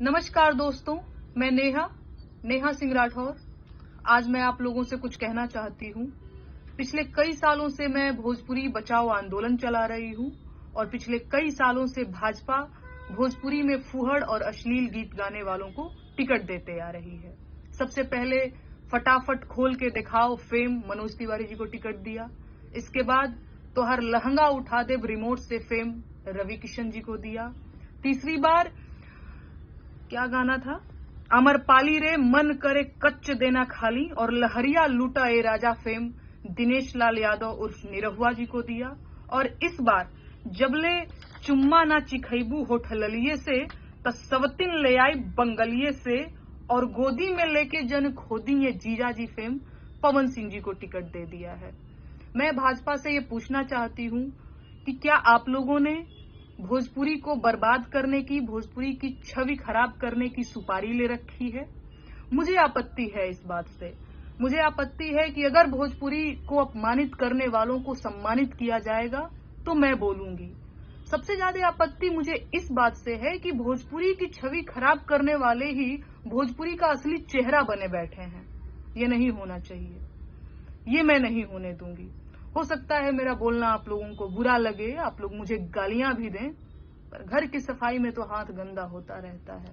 नमस्कार दोस्तों, मैं नेहा सिंह राठौर। आज मैं आप लोगों से कुछ कहना चाहती हूँ। पिछले कई सालों से मैं भोजपुरी बचाओ आंदोलन चला रही हूँ और पिछले कई सालों से भाजपा भोजपुरी में फूहड़ और अश्लील गीत गाने वालों को टिकट देते आ रही है। सबसे पहले फटाफट खोल के दिखाओ फेम मनोज तिवारी जी को टिकट दिया। इसके बाद तो हर लहंगा उठा दे रिमोट से फेम रवि किशन जी को दिया। तीसरी बार क्या गाना था, अमरपाली रे मन करे कच्च देना खाली और लहरिया लूटा ए राजा फेम दिनेश लाल यादव उर्फ निरहुआ जी को दिया। और इस बार जबले चुम्मा ना चिखैबू होठललिए से तसवतिन ले आई बंगलिए से और गोदी में लेके जन खोदी ये जीजा जी फेम पवन सिंह जी को टिकट दे दिया है। मैं भाजपा से ये पूछना चाहती हूँ कि क्या आप लोगों ने भोजपुरी को बर्बाद करने की, भोजपुरी की छवि खराब करने की सुपारी ले रखी है? मुझे आपत्ति है इस बात से। मुझे आपत्ति है कि अगर भोजपुरी को अपमानित करने वालों को सम्मानित किया जाएगा तो मैं बोलूंगी। सबसे ज्यादा आपत्ति मुझे इस बात से है कि भोजपुरी की छवि खराब करने वाले ही भोजपुरी का असली चेहरा बने बैठे हैं। ये नहीं होना चाहिए, ये मैं नहीं होने दूंगी। हो सकता है मेरा बोलना आप लोगों को बुरा लगे, आप लोग मुझे गालियां भी दें, पर घर की सफाई में तो हाथ गंदा होता रहता है।